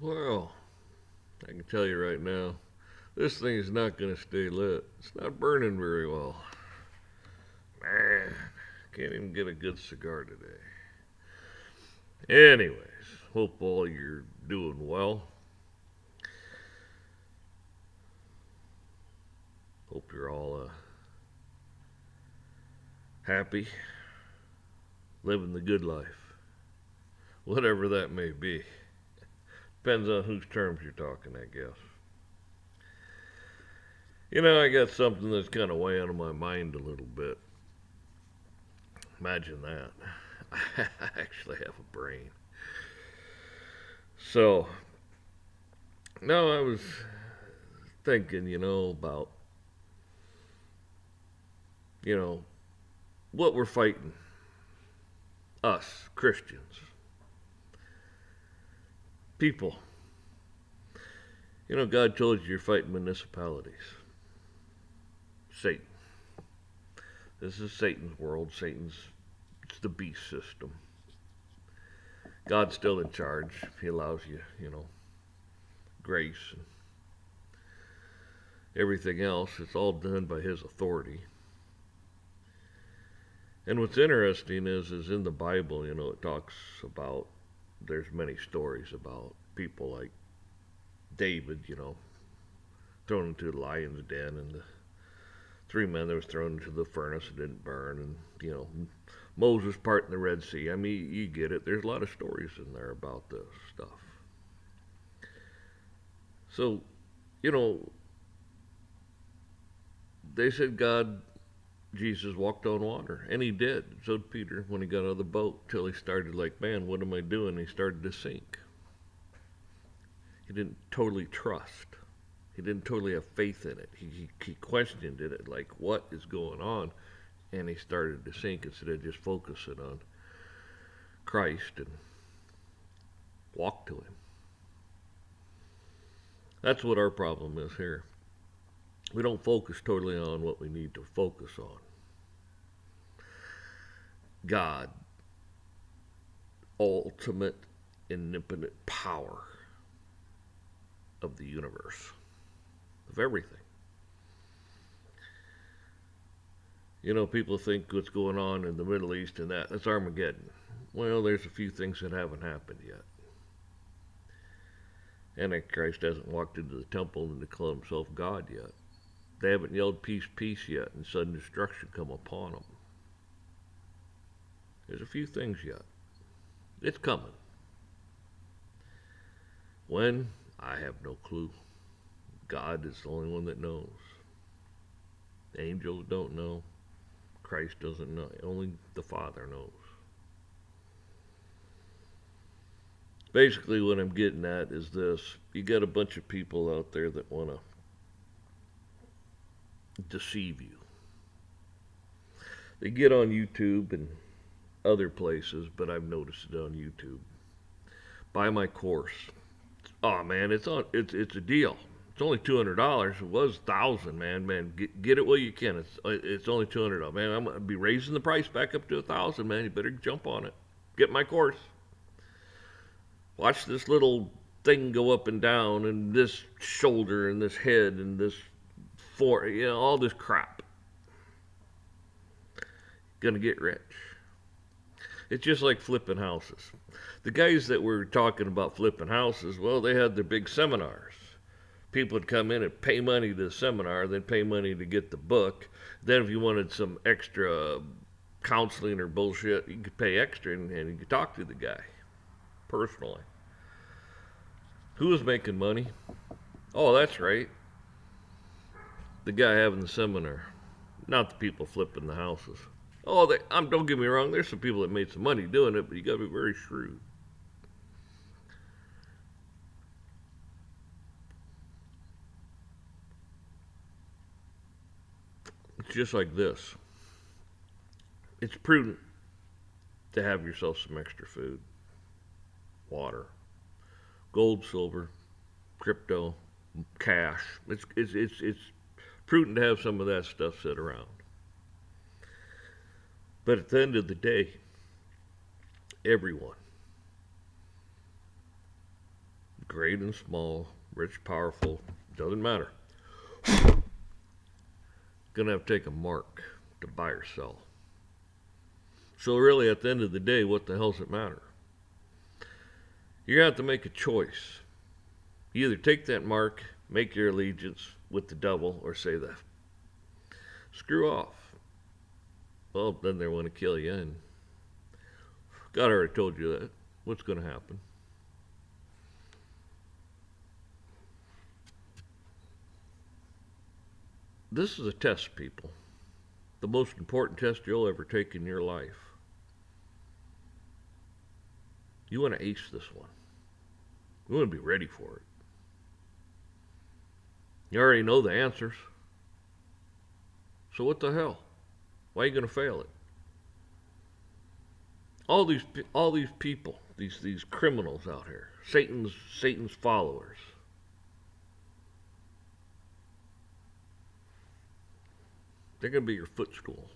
Well, I can tell you right now, this thing is not going to stay lit. It's not burning very well. Man, can't even get a good cigar today. Anyways, hope all you're doing well. Hope you're all happy, living the good life, whatever that may be. Depends on whose terms you're talking, I guess. I got something that's kind of weighing on my mind a little bit. Imagine that. I actually have a brain. So, no, I was thinking, about, you know, what we're fighting. Us, Christians. People. God told you you're fighting municipalities. Satan. This is Satan's world. It's the beast system. God's still in charge. He allows you, grace and everything else. It's all done by his authority. And what's interesting is in the Bible, it talks about, there's many stories about people like David, thrown into the lion's den, and the three men that was thrown into the furnace and didn't burn, and, Moses parting the Red Sea. I mean, you get it. There's a lot of stories in there about this stuff. So, they said Jesus walked on water, and he did. So did Peter when he got out of the boat, till he started like, man, what am I doing? And he started to sink. He didn't totally trust. He didn't totally have faith in it. He questioned it, like, what is going on? And he started to sink instead of just focusing on Christ and walk to him. That's what our problem is here. We don't focus totally on what we need to focus on. God, ultimate, omnipotent power of the universe, of everything. People think what's going on in the Middle East and that's Armageddon. Well, there's a few things that haven't happened yet. Antichrist hasn't walked into the temple and declared himself God yet. They haven't yelled peace, peace yet, and sudden destruction come upon them. There's a few things yet. It's coming. When? I have no clue. God is the only one that knows. Angels don't know. Christ doesn't know. Only the Father knows. Basically, what I'm getting at is this. You got a bunch of people out there that want to deceive you. They get on YouTube and other places, but I've noticed it on YouTube. Buy my course. Oh man, it's a deal. It's only $200. It was $1,000, man. Man, get it while you can. It's only $200. Man, I'm gonna be raising the price back up to $1,000. Man, you better jump on it. Get my course. Watch this little thing go up and down, and this shoulder, and this head, and this all this crap. Gonna get rich. It's just like flipping houses. The guys that were talking about flipping houses, well, they had their big seminars. People would come in and pay money to the seminar, then pay money to get the book. Then if you wanted some extra counseling or bullshit, you could pay extra and you could talk to the guy personally. Who was making money? Oh, that's right. The guy having the seminar, not the people flipping the houses. Oh, don't get me wrong. There's some people that made some money doing it, but you got to be very shrewd. It's just like this. It's prudent to have yourself some extra food, water, gold, silver, crypto, cash. It's prudent to have some of that stuff sit around. But at the end of the day, everyone, great and small, rich, powerful, doesn't matter. Gonna have to take a mark to buy or sell. So really, at the end of the day, what the hell does it matter? You're gonna have to make a choice. You either take that mark, make your allegiance with the devil, or say that screw off. Well, then they want to kill you, and God already told you that. What's going to happen? This is a test, people. The most important test you'll ever take in your life. You want to ace this one. You want to be ready for it. You already know the answers. So what the hell? Why are you going to fail it? All these people, these criminals out here, Satan's followers. They're going to be your footstool.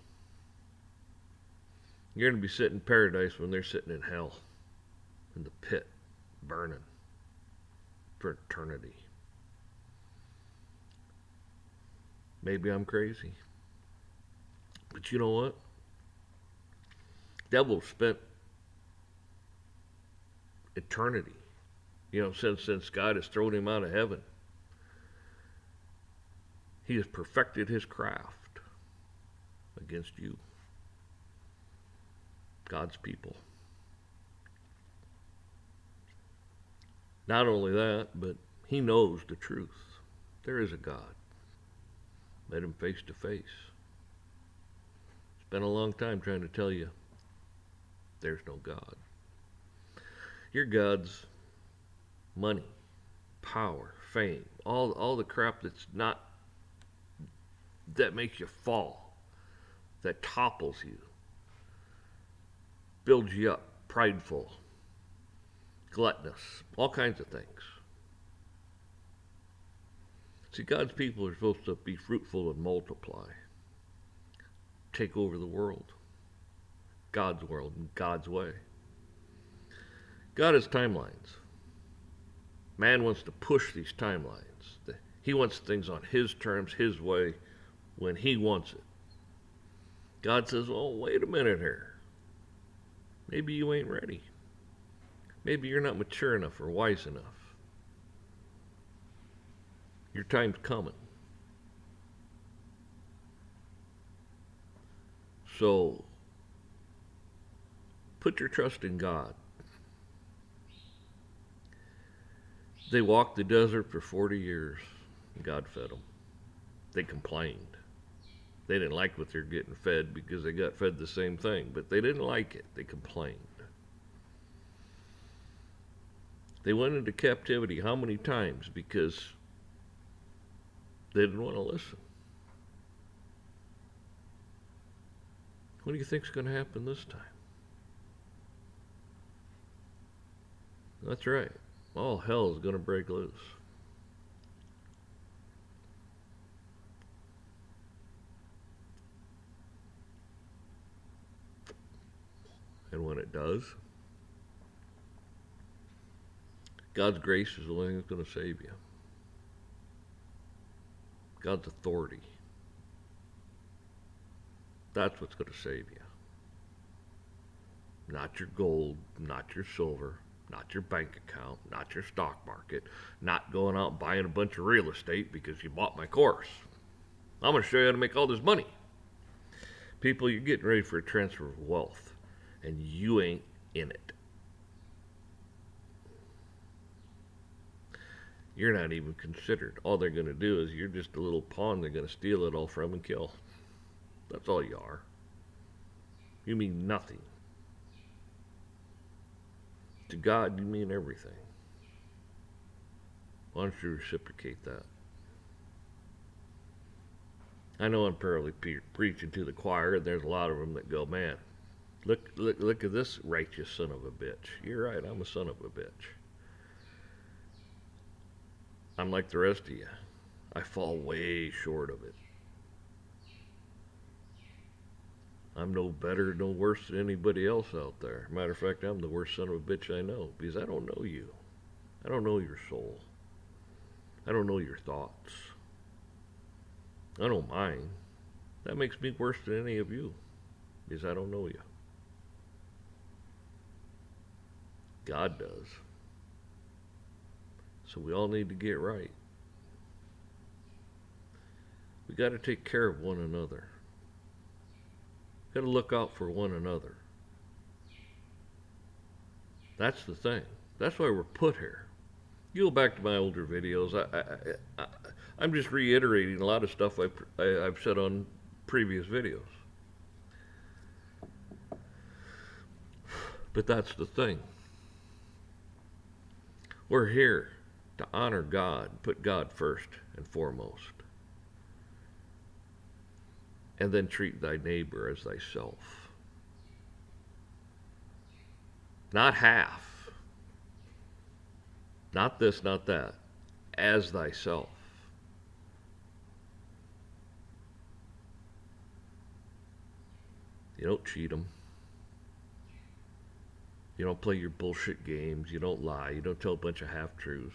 You're going to be sitting in paradise when they're sitting in hell, in the pit, burning for eternity. Maybe I'm crazy. But you know what? Devil spent eternity, since God has thrown him out of heaven. He has perfected his craft against you, God's people. Not only that, but he knows the truth. There is a God. Met him face to face. Spent a long time trying to tell you there's no God. Your God's money, power, fame, all the crap that makes you fall, that topples you, builds you up, prideful, gluttonous, all kinds of things. See, God's people are supposed to be fruitful and multiply, take over the world, God's world, in God's way. God has timelines. Man wants to push these timelines. He wants things on his terms, his way, when he wants it. God says, oh, wait a minute here. Maybe you ain't ready. Maybe you're not mature enough or wise enough. Your time's coming. So, put your trust in God. They walked the desert for 40 years. And God fed them. They complained. They didn't like what they're getting fed because they got fed the same thing, but they didn't like it. They complained. They went into captivity how many times? Because they didn't want to listen. What do you think's going to happen this time? That's right. All hell is going to break loose. And when it does, God's grace is the only thing that's going to save you. God's authority. That's what's going to save you. Not your gold, not your silver, not your bank account, not your stock market, not going out and buying a bunch of real estate because you bought my course. I'm going to show you how to make all this money. People, you're getting ready for a transfer of wealth, and you ain't in it. You're not even considered. All they're going to do is you're just a little pawn they're going to steal it all from and kill. That's all you are. You mean nothing. To God, you mean everything. Why don't you reciprocate that? I know I'm probably preaching to the choir, and there's a lot of them that go, man, look at this righteous son of a bitch. You're right, I'm a son of a bitch. I'm like the rest of you. I fall way short of it. I'm no better, no worse than anybody else out there. Matter of fact, I'm the worst son of a bitch I know because I don't know you. I don't know your soul. I don't know your thoughts. I know mine. That makes me worse than any of you, because I don't know you. God does. So we all need to get right. We got to take care of one another. Got to look out for one another. That's the thing. That's why we're put here. You go back to my older videos. I'm just reiterating a lot of stuff I've said on previous videos. But that's the thing. We're here to honor God, put God first and foremost, and then treat thy neighbor as thyself. Not half. Not this, not that. As thyself. You don't cheat them. You don't play your bullshit games. You don't lie. You don't tell a bunch of half-truths.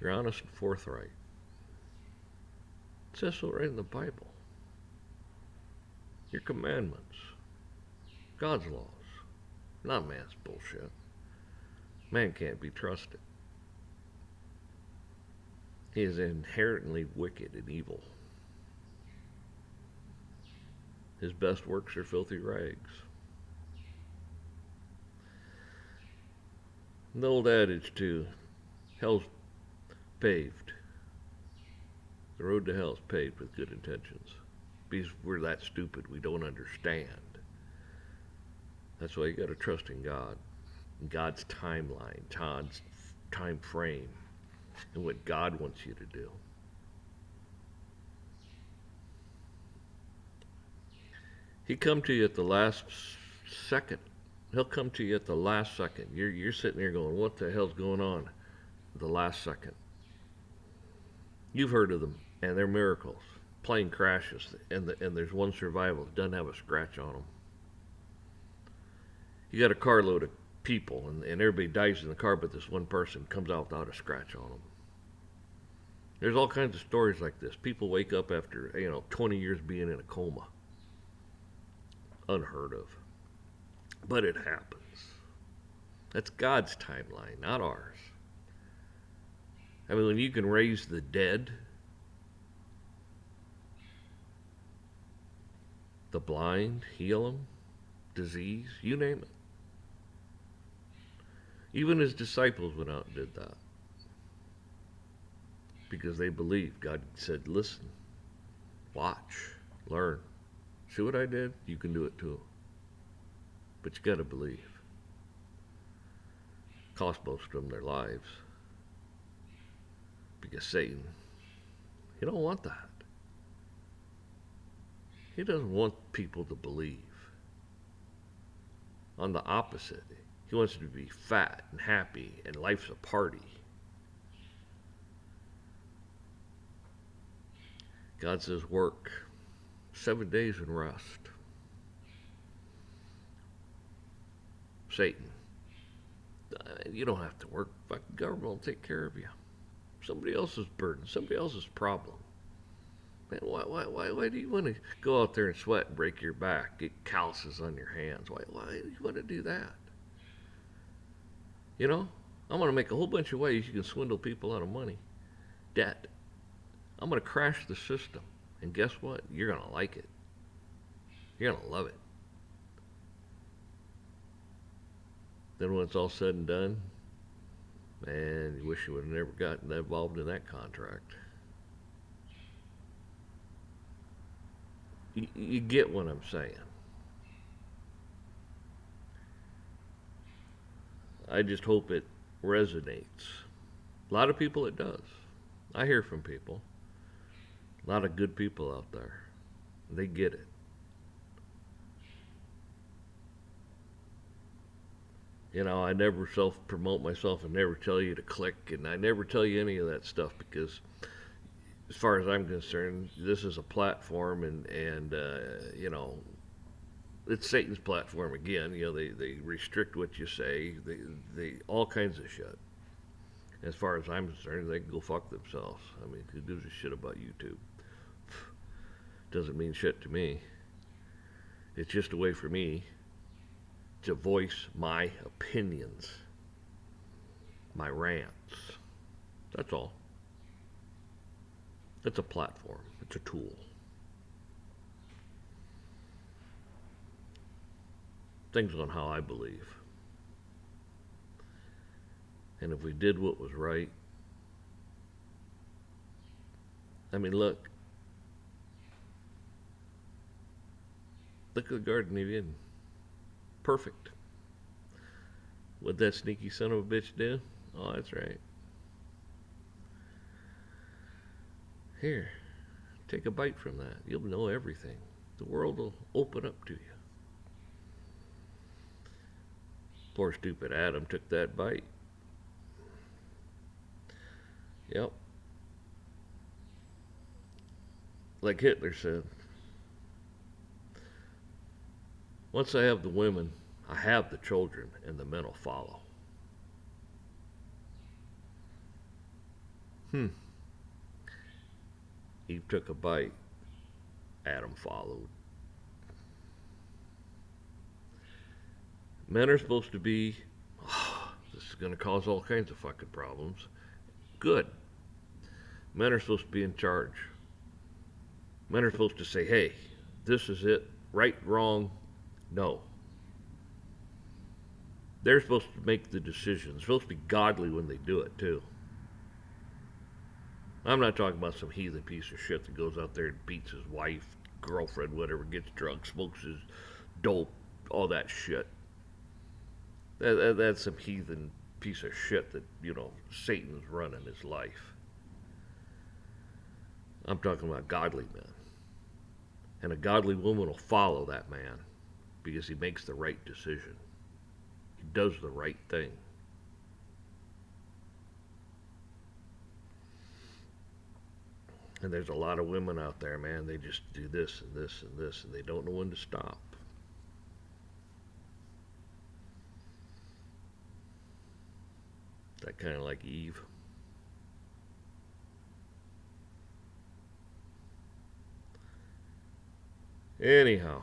You're honest and forthright. It says so right in the Bible. Your commandments. God's laws. Not man's bullshit. Man can't be trusted. He is inherently wicked and evil. His best works are filthy rags. The old adage too, hell's paved. The road to hell's paved with good intentions. Because we're that stupid, we don't understand. That's why you gotta trust in God. In God's timeline, God's time frame, and what God wants you to do. He come to you at the last second. He'll come to you at the last second. You're sitting there going, what the hell's going on? The last second. You've heard of them, and they're miracles. Plane crashes, and there's one survivor that doesn't have a scratch on them. You got a carload of people, and everybody dies in the car, but this one person comes out without a scratch on them. There's all kinds of stories like this. People wake up after 20 years being in a coma. Unheard of. But it happens. That's God's timeline, not ours. I mean, when you can raise the dead, the blind, heal them, disease, you name it. Even his disciples went out and did that. Because they believed. God said, listen, watch, learn. See what I did? You can do it too. But you got to believe. Cost most of them their lives. Because Satan, he don't want that. He doesn't want people to believe. On the opposite, he wants you to be fat and happy and life's a party. God says work 7 days and rest. Satan, you don't have to work. The government will take care of you. Somebody else's burden, somebody else's problem. Man, why do you want to go out there and sweat and break your back, get calluses on your hands? Why do you want to do that? You know, I'm going to make a whole bunch of ways you can swindle people out of money. Debt. I'm going to crash the system. And guess what? You're going to like it. You're going to love it. Then when it's all said and done, man, you wish you would have never gotten involved in that contract. You get what I'm saying. I just hope it resonates. A lot of people it does. I hear from people. A lot of good people out there. They get it. I never self-promote myself and never tell you to click, and I never tell you any of that stuff because as far as I'm concerned, this is a platform and it's Satan's platform again. They restrict what you say. They all kinds of shit. As far as I'm concerned, they can go fuck themselves. I mean, who gives a shit about YouTube? Doesn't mean shit to me. It's just a way for me to voice my opinions, my rants. That's all. It's a platform. It's a tool. Things on how I believe. And if we did what was right, I mean, look at the Garden of Eden. Perfect. What'd that sneaky son of a bitch do? Oh, that's right. Here, take a bite from that. You'll know everything. The world will open up to you. Poor stupid Adam took that bite. Yep. Like Hitler said, once I have the women, I have the children, and the men will follow. Eve took a bite. Adam followed. Men are supposed to be, this is going to cause all kinds of fucking problems. Good. Men are supposed to be in charge. Men are supposed to say, hey, this is it. Right, wrong, no. They're supposed to make the decisions. They're supposed to be godly when they do it, too. I'm not talking about some heathen piece of shit that goes out there and beats his wife, girlfriend, whatever, gets drunk, smokes his dope, all that shit. That's some heathen piece of shit that, Satan's running his life. I'm talking about godly men. And a godly woman will follow that man because he makes the right decision. He does the right thing. And there's a lot of women out there, man, they just do this and this and this, and they don't know when to stop. That kind of like Eve. Anyhow.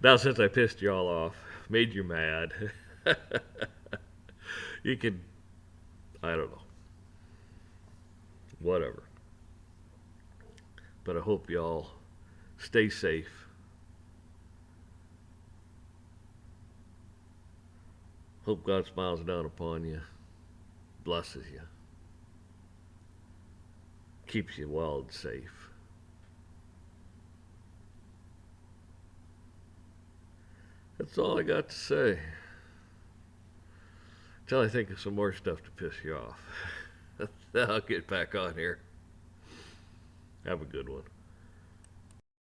Now since I pissed y'all off, made you mad, you can, I don't know, whatever. But I hope y'all stay safe. Hope God smiles down upon you, blesses you, keeps you well and safe. That's all I got to say. Until I think of some more stuff to piss you off. I'll get back on here. Have a good one.